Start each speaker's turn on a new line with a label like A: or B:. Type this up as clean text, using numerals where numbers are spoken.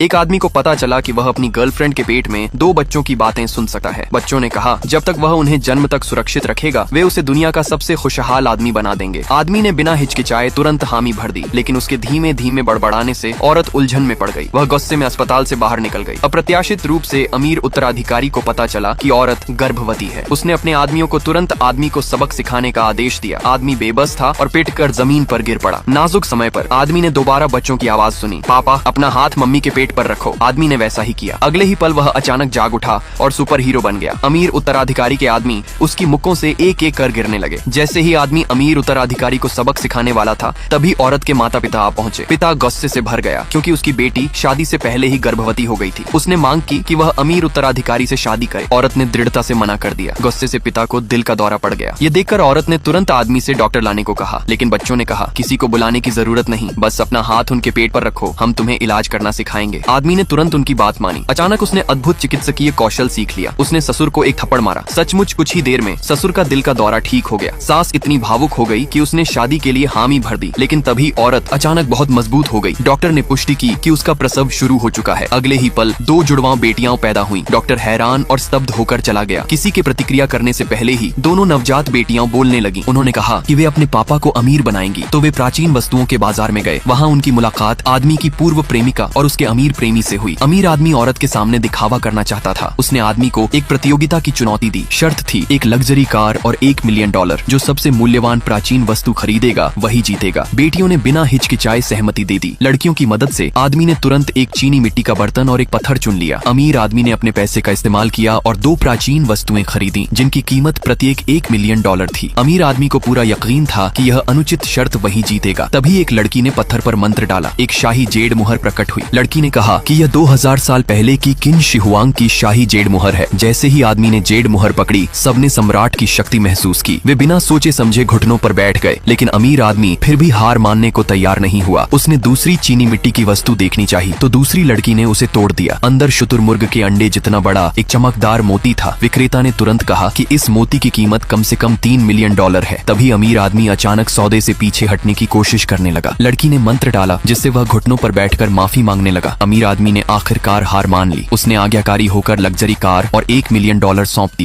A: एक आदमी को पता चला कि वह अपनी गर्लफ्रेंड के पेट में 2 बच्चों की बातें सुन सकता है। बच्चों ने कहा जब तक वह उन्हें जन्म तक सुरक्षित रखेगा वे उसे दुनिया का सबसे खुशहाल आदमी बना देंगे। आदमी ने बिना हिचकिचाए तुरंत हामी भर दी, लेकिन उसके धीमे धीमे बड़बड़ाने से औरत उलझन में पड़ गई। वह गुस्से में अस्पताल से बाहर निकल गई। अप्रत्याशित रूप से अमीर उत्तराधिकारी को पता चला कि औरत गर्भवती है। उसने अपने आदमियों को तुरंत आदमी को सबक सिखाने का आदेश दिया। आदमी बेबस था और पिट कर जमीन पर गिर पड़ा। नाजुक समय पर आदमी ने दोबारा बच्चों की आवाज सुनी, पापा अपना हाथ मम्मी के पेट पर रखो। आदमी ने वैसा ही किया। अगले ही पल वह अचानक जाग उठा और सुपर हीरो बन गया। अमीर उत्तराधिकारी के आदमी उसकी मुक्कों से एक एक कर गिरने लगे। जैसे ही आदमी अमीर उत्तराधिकारी को सबक सिखाने वाला था तभी औरत के माता पिता आ पहुंचे। पिता गुस्से से भर गया क्योंकि उसकी बेटी शादी से पहले ही गर्भवती हो गई थी। उसने मांग की कि वह अमीर उत्तराधिकारी से शादी करे। औरत ने दृढ़ता से मना कर दिया। गुस्से से पिता को दिल का दौरा पड़ गया। ये देखकर औरत ने तुरंत आदमी से डॉक्टर लाने को कहा, लेकिन बच्चों ने कहा किसी को बुलाने की जरूरत नहीं, बस अपना हाथ उनके पेट पर रखो, हम तुम्हें इलाज करना सिखाएंगे। आदमी ने तुरंत उनकी बात मानी। अचानक उसने अद्भुत चिकित्सकीय कौशल सीख लिया। उसने ससुर को एक थप्पड़ मारा। सचमुच कुछ ही देर में ससुर का दिल का दौरा ठीक हो गया। सास इतनी भावुक हो गई कि उसने शादी के लिए हामी भर दी, लेकिन तभी औरत अचानक बहुत मजबूत हो गई। डॉक्टर ने पुष्टि की कि उसका प्रसव शुरू हो चुका है। अगले ही पल 2 जुड़वा बेटियां पैदा हुई। डॉक्टर हैरान और स्तब्ध होकर चला गया। किसी के प्रतिक्रिया करने से पहले ही दोनों नवजात बेटियां बोलने लगी। उन्होंने कहा कि वे अपने पापा को अमीर बनाएंगी, तो वे प्राचीन वस्तुओं के बाजार में गए। वहाँ उनकी मुलाकात आदमी की पूर्व प्रेमिका और उसके अमीर प्रेमी से हुई। अमीर आदमी औरत के सामने दिखावा करना चाहता था। उसने आदमी को एक प्रतियोगिता की चुनौती दी। शर्त थी एक लग्जरी कार और $1 मिलियन। जो सबसे मूल्यवान प्राचीन वस्तु खरीदेगा वही जीतेगा। बेटियों ने बिना हिचकिचाए सहमति दे दी। लड़कियों की मदद से आदमी ने तुरंत एक चीनी मिट्टी का बर्तन और एक पत्थर चुन लिया। अमीर आदमी ने अपने पैसे का इस्तेमाल किया और 2 प्राचीन वस्तुएं खरीदी जिनकी कीमत प्रत्येक $1 मिलियन थी। अमीर आदमी को पूरा यकीन था कि यह अनुचित शर्त वही जीतेगा। तभी एक लड़की ने पत्थर पर मंत्र डाला। एक शाही जेड मुहर प्रकट हुई। लड़की ने कहा कि यह 2000 साल पहले की किन शिहुआंग की शाही जेड मुहर है। जैसे ही आदमी ने जेड मुहर पकड़ी सबने सम्राट की शक्ति महसूस की। वे बिना सोचे समझे घुटनों पर बैठ गए, लेकिन अमीर आदमी फिर भी हार मानने को तैयार नहीं हुआ। उसने दूसरी चीनी मिट्टी की वस्तु देखनी चाहिए, तो दूसरी लड़की ने उसे तोड़ दिया। अंदर शुतुरमुर्ग के अंडे जितना बड़ा एक चमकदार मोती था। विक्रेता ने तुरंत कहा कि इस मोती की कीमत कम से कम $3 मिलियन है। तभी अमीर आदमी अचानक सौदे से पीछे हटने की कोशिश करने लगा। लड़की ने मंत्र डाला जिससे वह घुटनों पर बैठकर माफी मांगने लगा। अमीर आदमी ने आखिरकार हार मान ली। उसने आज्ञाकारी होकर लग्जरी कार और $1 मिलियन सौंप दिए।